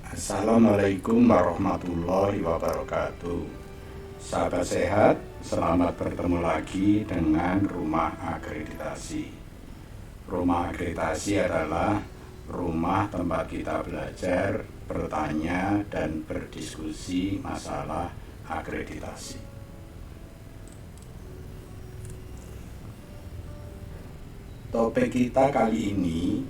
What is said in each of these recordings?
Assalamualaikum warahmatullahi wabarakatuh. Sahabat sehat, selamat bertemu lagi dengan Rumah Akreditasi. Rumah Akreditasi adalah rumah tempat kita belajar, bertanya, dan berdiskusi masalah akreditasi. Topik kita kali ini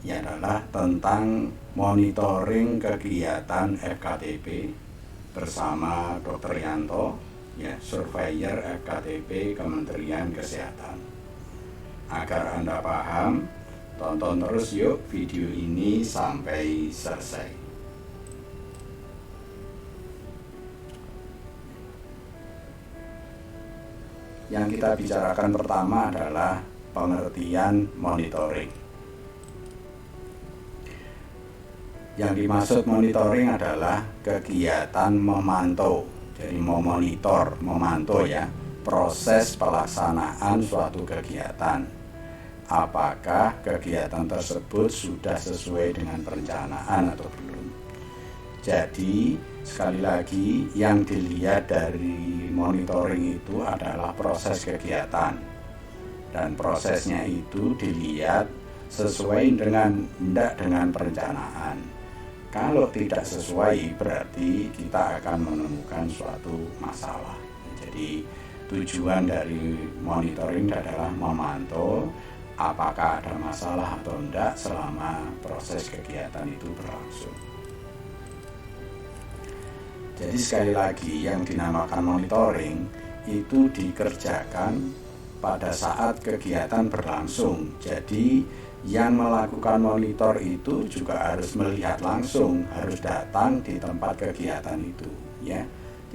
adalah tentang monitoring kegiatan FKTP bersama Dr. Yanto, Surveyor FKTP Kementerian Kesehatan. Agar Anda paham, tonton terus yuk video ini sampai selesai. Yang kita bicarakan pertama adalah pengertian monitoring. Yang dimaksud monitoring adalah kegiatan memantau, jadi memantau proses pelaksanaan suatu kegiatan. Apakah kegiatan tersebut sudah sesuai dengan perencanaan atau belum? Jadi sekali lagi yang dilihat dari monitoring itu adalah proses kegiatan, dan prosesnya itu dilihat sesuai dengan perencanaan. Kalau tidak sesuai, berarti kita akan menemukan suatu masalah. Jadi tujuan dari monitoring adalah memantau apakah ada masalah atau tidak selama proses kegiatan itu berlangsung. Jadi sekali lagi, yang dinamakan monitoring itu dikerjakan pada saat kegiatan berlangsung. Jadi yang melakukan monitor itu juga harus melihat langsung, harus datang di tempat kegiatan itu,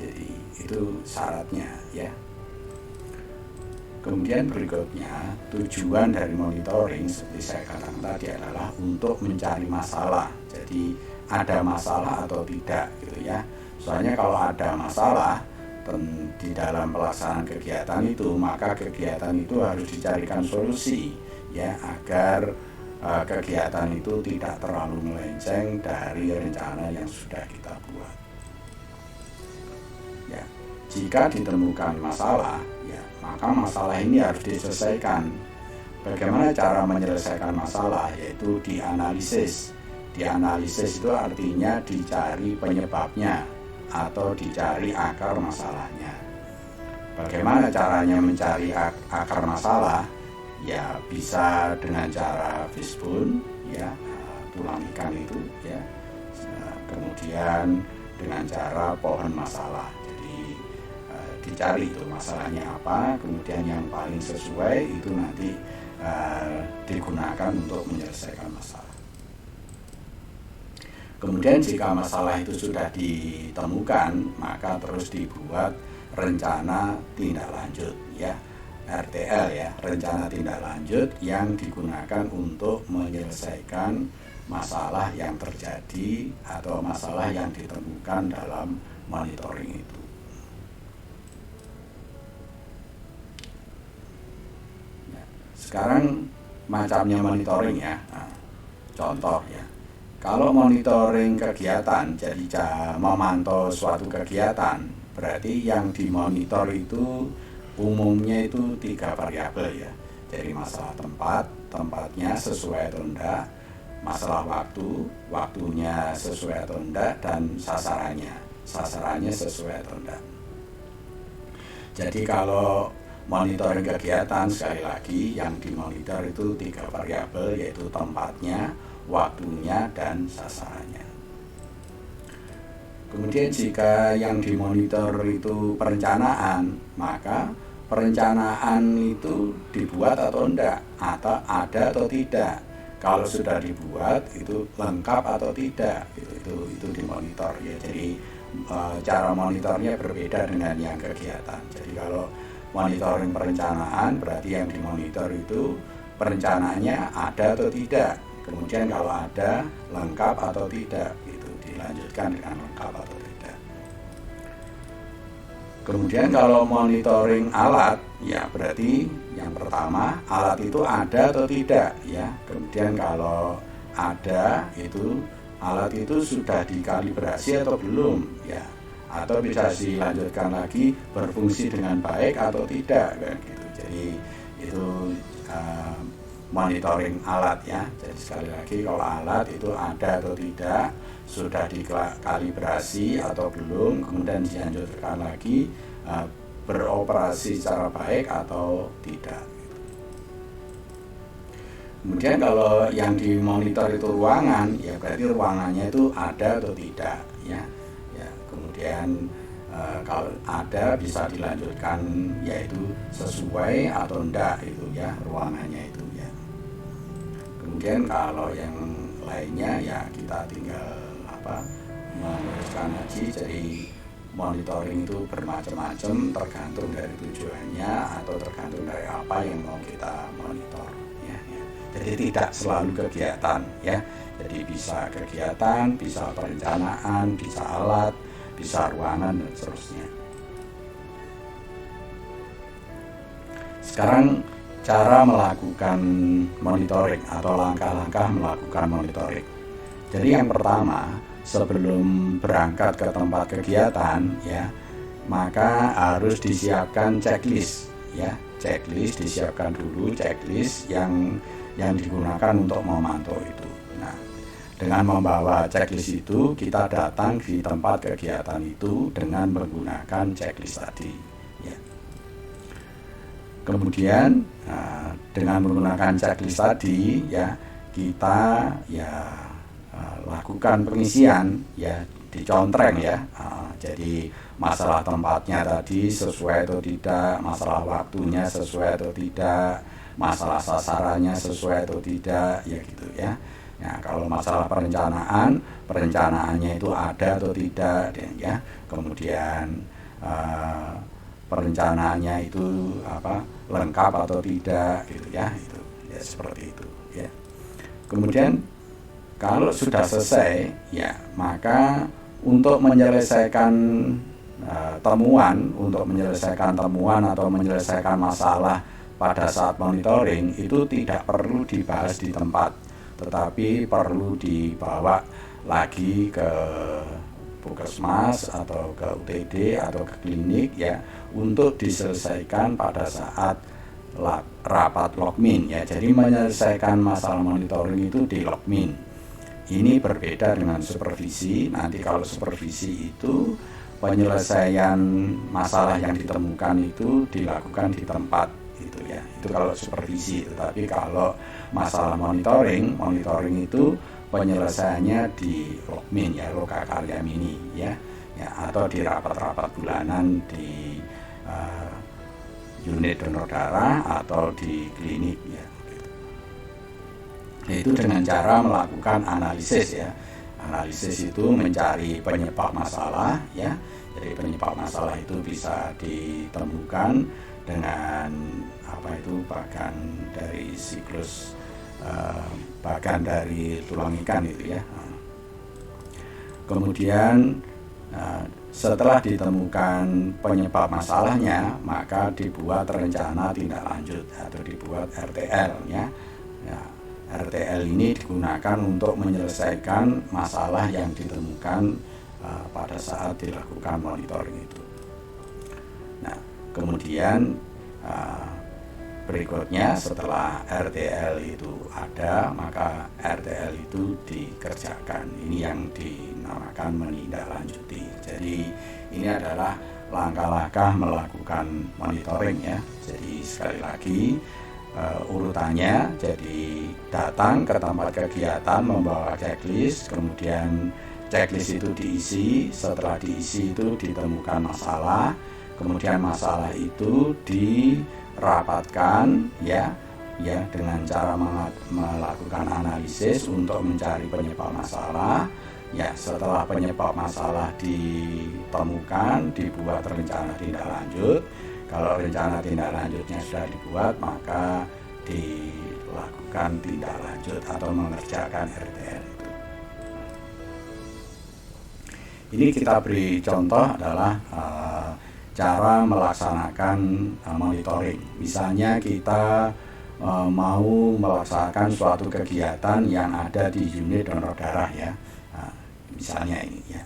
Jadi itu syaratnya, Kemudian berikutnya, tujuan dari monitoring seperti saya katakan tadi adalah untuk mencari masalah. Jadi ada masalah atau tidak, Soalnya kalau ada masalah di dalam pelaksanaan kegiatan itu, maka kegiatan itu harus dicarikan solusi, agar kegiatan itu tidak terlalu melenceng dari rencana yang sudah kita buat. Jika ditemukan masalah, maka masalah ini harus diselesaikan. Bagaimana cara menyelesaikan masalah? Yaitu dianalisis. Dianalisis itu artinya dicari penyebabnya atau dicari akar masalahnya. Bagaimana caranya mencari akar masalah? Bisa dengan cara fishbone, tulang ikan itu, kemudian dengan cara pohon masalah. Jadi dicari itu masalahnya apa, kemudian yang paling sesuai itu nanti digunakan untuk menyelesaikan masalah. Kemudian jika masalah itu sudah ditemukan, maka terus dibuat rencana tindak lanjut, RTL, rencana tindak lanjut yang digunakan untuk menyelesaikan masalah yang terjadi atau masalah yang ditemukan dalam monitoring itu. Sekarang macamnya monitoring, contoh, kalau monitoring kegiatan, jadi memantau suatu kegiatan, berarti yang dimonitor itu umumnya itu 3 variabel, Jadi masalah tempatnya sesuai atau enggak, masalah waktunya sesuai atau enggak, dan sasarannya sesuai atau enggak. Jadi kalau monitoring kegiatan, sekali lagi yang dimonitor itu 3 variabel, yaitu tempatnya, waktunya, dan sasarannya. Kemudian jika yang dimonitor itu perencanaan, maka perencanaan itu dibuat atau enggak, atau ada atau tidak. Kalau sudah dibuat, itu lengkap atau tidak, itu dimonitor, Jadi cara monitornya berbeda dengan yang kegiatan. Jadi kalau monitoring perencanaan, berarti yang dimonitor itu perencanaannya ada atau tidak. Kemudian kalau ada, lengkap atau tidak, dilanjutkan dengan lengkap atau tidak. Kemudian kalau monitoring alat, berarti yang pertama alat itu ada atau tidak, Kemudian kalau ada, itu alat itu sudah dikalibrasi atau belum, ya, atau bisa dilanjutkan lagi berfungsi dengan baik atau tidak, kan gitu. Jadi itu monitoring alat, ya. Jadi sekali lagi, kalau alat itu ada atau tidak, sudah dikalibrasi atau belum, kemudian dilanjutkan lagi beroperasi secara baik atau tidak. Kemudian kalau yang dimonitor itu ruangan, ya berarti ruangannya itu ada atau tidak, ya. Kemudian kalau ada bisa dilanjutkan, yaitu sesuai atau enggak itu, ya, ruangannya itu, ya. Kemudian kalau yang lainnya, ya kita tinggal meneruskan haji. Jadi monitoring itu bermacam-macam, tergantung dari tujuannya atau tergantung dari apa yang mau kita monitor, ya. Jadi tidak selalu kegiatan, ya. Jadi bisa kegiatan, bisa perencanaan, bisa alat, bisa ruangan, dan seterusnya. Sekarang cara melakukan monitoring atau langkah-langkah melakukan monitoring. Jadi yang pertama, sebelum berangkat ke tempat kegiatan, ya, maka harus disiapkan checklist, ya. Checklist disiapkan dulu, checklist yang digunakan untuk memantau itu. Nah, dengan membawa checklist itu, kita datang di tempat kegiatan itu dengan menggunakan checklist tadi, ya. Kemudian dengan menggunakan checklist tadi, ya, kita lakukan pengisian, ya, dicontreng, ya. Jadi masalah tempatnya tadi sesuai atau tidak, masalah waktunya sesuai atau tidak, masalah sasarannya sesuai atau tidak, ya gitu, ya. Nah, kalau masalah perencanaannya itu ada atau tidak, ya. Kemudian perencanaannya itu lengkap atau tidak, gitu, ya. Itu, ya, seperti itu, ya. Kemudian kalau sudah selesai, ya, maka untuk menyelesaikan temuan atau menyelesaikan masalah pada saat monitoring itu tidak perlu dibahas di tempat, tetapi perlu dibawa lagi ke puskesmas atau ke UTD atau ke klinik, ya, untuk diselesaikan pada saat rapat logmin, ya. Jadi menyelesaikan masalah monitoring itu di logmin. Ini berbeda dengan supervisi. Nanti kalau supervisi itu penyelesaian masalah yang ditemukan itu dilakukan di tempat, itu, ya. Itu kalau supervisi. Tetapi kalau masalah monitoring itu penyelesaiannya di logmin, ya, loka karya mini, ya, atau di rapat-rapat bulanan di unit donor darah atau di klinik, ya. Yaitu dengan cara melakukan analisis, ya. Analisis itu mencari penyebab masalah, ya. Jadi penyebab masalah itu bisa ditemukan dengan bagan dari siklus, bagan dari tulang ikan itu, ya. Kemudian setelah ditemukan penyebab masalahnya, maka dibuat rencana tindak lanjut atau dibuat RTL, ya. RTL ini digunakan untuk menyelesaikan masalah yang ditemukan pada saat dilakukan monitoring itu. Nah, kemudian berikutnya setelah RTL itu ada, maka RTL itu dikerjakan. Ini yang dinamakan menindaklanjuti. Jadi ini adalah langkah-langkah melakukan monitoring, ya. Jadi sekali lagi, urutannya, jadi datang ke tempat kegiatan membawa checklist, kemudian checklist itu diisi. Setelah diisi itu ditemukan masalah, kemudian masalah itu dirapatkan, ya, dengan cara melakukan analisis untuk mencari penyebab masalah, ya. Setelah penyebab masalah ditemukan, dibuat rencana tindak lanjut. Kalau rencana tindak lanjutnya sudah dibuat, maka dilakukan tindak lanjut atau mengerjakan RTL itu. Ini kita beri contoh adalah cara melaksanakan monitoring. Misalnya kita mau melaksanakan suatu kegiatan yang ada di unit donor darah, ya. misalnya ini ya.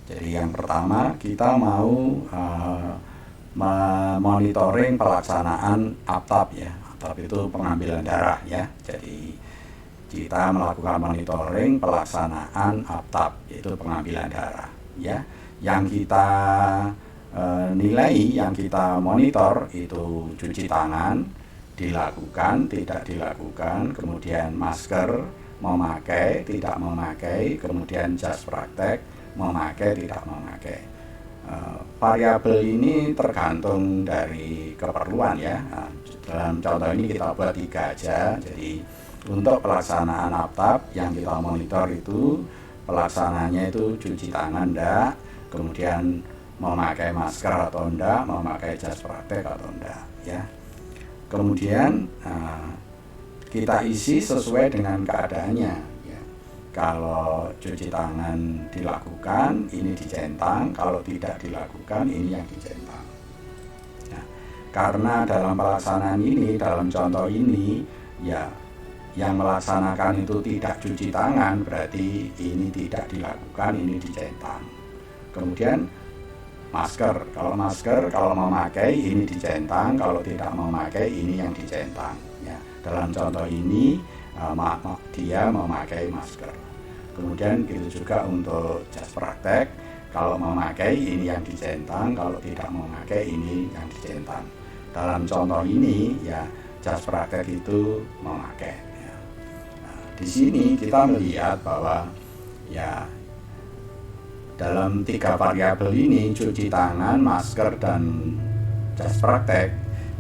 Jadi yang pertama kita mau memonitoring pelaksanaan APTAP ya. APTAP itu pengambilan darah ya. Jadi kita melakukan monitoring pelaksanaan APTAP, yaitu pengambilan darah ya. Yang kita nilai, yang kita monitor itu cuci tangan dilakukan, tidak dilakukan, kemudian masker memakai, tidak memakai, kemudian jas praktek memakai, tidak memakai. Variabel ini tergantung dari keperluan ya. Nah, dalam contoh ini kita buat 3 aja. Jadi untuk pelaksanaan APTAP yang kita monitor itu pelaksananya itu cuci tangan enggak, kemudian memakai masker atau enggak, memakai jas praktek atau enggak ya. Kemudian kita isi sesuai dengan keadaannya ya. Kalau cuci tangan dilakukan, ini dicentang. Kalau tidak dilakukan, ini yang dicentang ya. Karena dalam pelaksanaan ini, dalam contoh ini ya, yang melaksanakan itu tidak cuci tangan, berarti ini tidak dilakukan, ini dicentang. Kemudian masker, kalau memakai ini dicentang, kalau tidak memakai ini yang dicentang ya. Dalam contoh ini dia memakai masker. Kemudian begitu juga untuk jas praktek, kalau memakai ini yang dicentang, kalau tidak memakai ini yang dicentang. Dalam contoh ini ya, jas praktek itu memakai ya. Nah, di sini kita melihat bahwa ya dalam 3 variabel ini, cuci tangan, masker, dan jas praktek,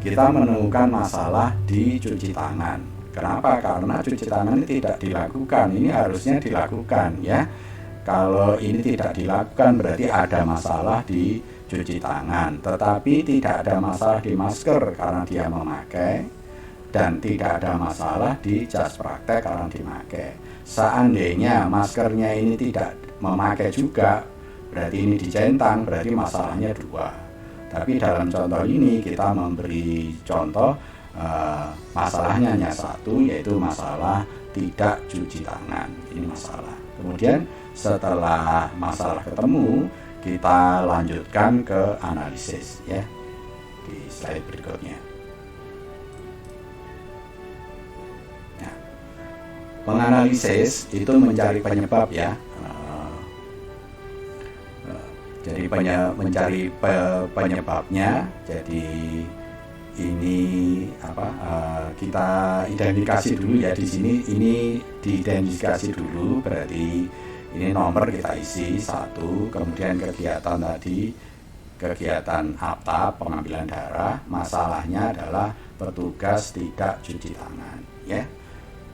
kita menemukan masalah di cuci tangan. Kenapa? Karena cuci tangan ini tidak dilakukan, ini harusnya dilakukan ya. Kalau ini tidak dilakukan berarti ada masalah di cuci tangan. Tetapi tidak ada masalah di masker karena dia memakai, dan tidak ada masalah di jas praktek karena dipakai. Seandainya maskernya ini tidak memakai juga, berarti ini dicentang, berarti masalahnya 2. Tapi dalam contoh ini kita memberi contoh masalahnya hanya 1, yaitu masalah tidak cuci tangan. Ini masalah. Kemudian setelah masalah ketemu, kita lanjutkan ke analisis ya, di slide berikutnya. Nah, penganalisis itu mencari penyebab ya. Jadi mencari penyebabnya. Jadi ini kita identifikasi dulu ya. Di sini ini diidentifikasi dulu, berarti ini nomor kita isi 1, kemudian kegiatan tadi, kegiatan APTAP pengambilan darah, masalahnya adalah petugas tidak cuci tangan ya.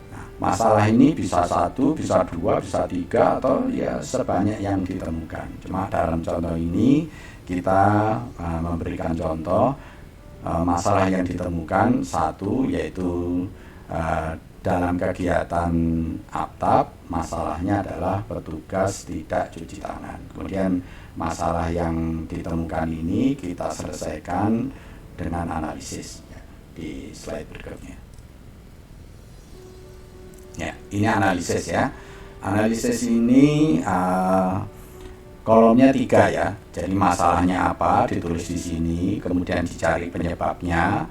Nah, masalah ini bisa 1, bisa 2, bisa 3, atau ya sebanyak yang ditemukan. Cuma dalam contoh ini kita memberikan contoh masalah yang ditemukan 1, yaitu dalam kegiatan APTAP masalahnya adalah petugas tidak cuci tangan. Kemudian masalah yang ditemukan ini kita selesaikan dengan analisis ya, di slide berikutnya. Ya, ini analisis ya. Analisis ini kolomnya 3 ya. Jadi masalahnya apa ditulis di sini, kemudian dicari penyebabnya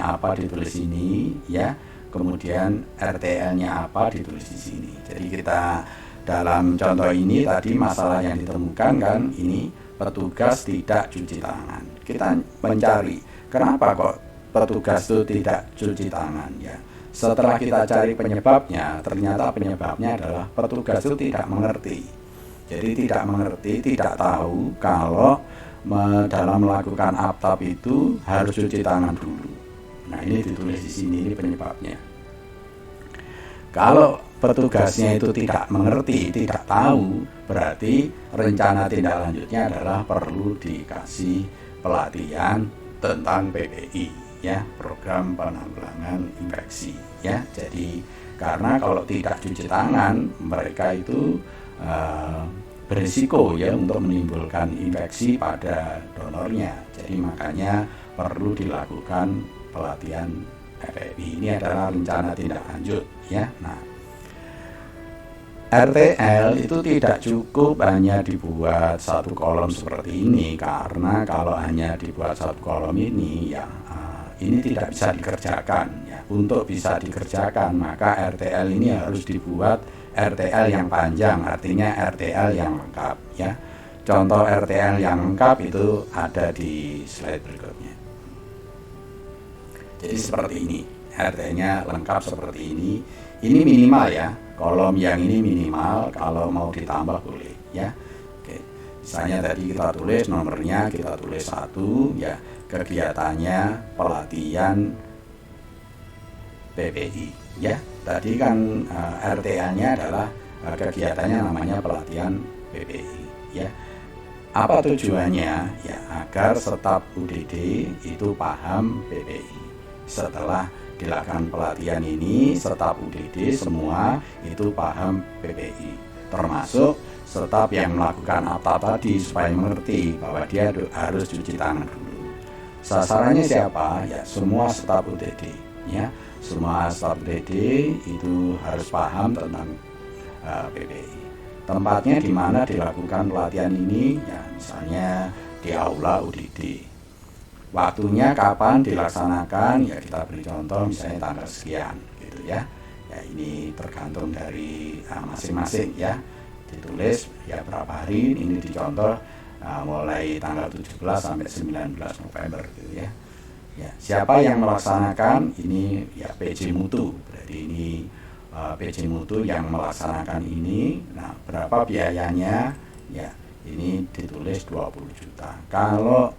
apa ditulis ini ya. Kemudian RTL-nya apa ditulis di sini. Jadi kita dalam contoh ini tadi masalah yang ditemukan kan ini petugas tidak cuci tangan. Kita mencari kenapa kok petugas itu tidak cuci tangan ya. Setelah kita cari penyebabnya, ternyata penyebabnya adalah petugas itu tidak mengerti. Jadi tidak mengerti, tidak tahu kalau dalam melakukan APTAP itu harus cuci tangan dulu. Nah, ini ditulis di sini, ini penyebabnya. Kalau petugasnya itu tidak mengerti, tidak tahu, berarti rencana tindak lanjutnya adalah perlu dikasih pelatihan tentang PPI ya, program penanggulangan infeksi ya. Jadi karena kalau tidak cuci tangan, mereka itu berisiko ya untuk menimbulkan infeksi pada donornya. Jadi makanya perlu dilakukan pelatihan PPI. Ini adalah rencana tindak lanjut ya. Nah, RTL itu tidak cukup hanya dibuat satu kolom seperti ini, karena kalau hanya dibuat satu kolom ini ya ini tidak bisa dikerjakan ya. Untuk bisa dikerjakan maka RTL ini harus dibuat RTL yang panjang, artinya RTL yang lengkap ya. Contoh RTL yang lengkap itu ada di slide berikutnya. Jadi seperti ini, RTL-nya lengkap seperti ini. Ini minimal ya, kolom yang ini minimal, kalau mau ditambah boleh ya. Oke. Misalnya tadi kita tulis nomornya, kita tulis 1 ya, kegiatannya pelatihan PPI ya. Tadi kan RTL-nya adalah kegiatannya namanya pelatihan PPI ya. Apa tujuannya? Ya agar staf UDD itu paham PPI. Setelah dilakukan pelatihan ini, staf UDD semua itu paham PPI, termasuk staf yang melakukan apa tadi supaya mengerti bahwa dia harus cuci tangan dulu. Sasarannya siapa? Ya semua staf UDD ya. Semua staf UDD itu harus paham tentang PPI. Tempatnya di mana dilakukan pelatihan ini? Ya misalnya di aula UDD. Waktunya kapan dilaksanakan? Ya kita beri contoh misalnya tanggal sekian gitu ya. Ya ini tergantung dari masing-masing ya. Ditulis ya berapa hari, ini dicontoh mulai tanggal 17 sampai 19 November gitu ya. Ya, siapa yang melaksanakan? Ini ya PJ Mutu. Berarti ini PJ Mutu yang melaksanakan ini. Nah, berapa biayanya? Ya, ini ditulis 20 juta. Kalau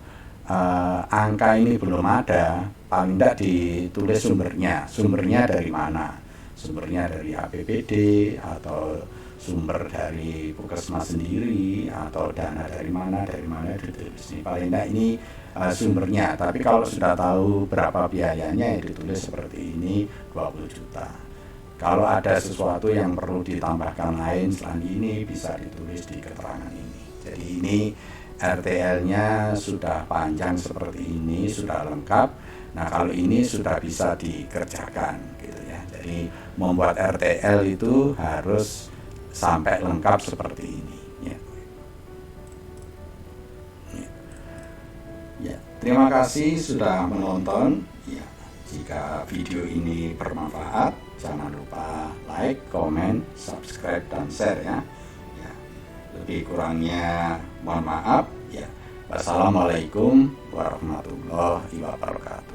angka ini belum ada, paling tidak ditulis sumbernya. Sumbernya dari mana? Sumbernya dari APBD atau sumber dari Puskesmas sendiri atau dana dari mana ditulis. Ini paling tidak ini sumbernya. Tapi kalau sudah tahu berapa biayanya ya ditulis seperti ini 20 juta. Kalau ada sesuatu yang perlu ditambahkan lain selain ini bisa ditulis di keterangan ini. Jadi ini RTL-nya sudah panjang seperti ini, sudah lengkap. Nah kalau ini sudah bisa dikerjakan gitu ya. Jadi membuat RTL itu harus sampai lengkap seperti ini ya. Ya, terima kasih sudah menonton ya. Jika video ini bermanfaat, jangan lupa like, comment, subscribe, dan share ya. Lebih kurangnya mohon maaf ya. Wassalamualaikum warahmatullahi wabarakatuh.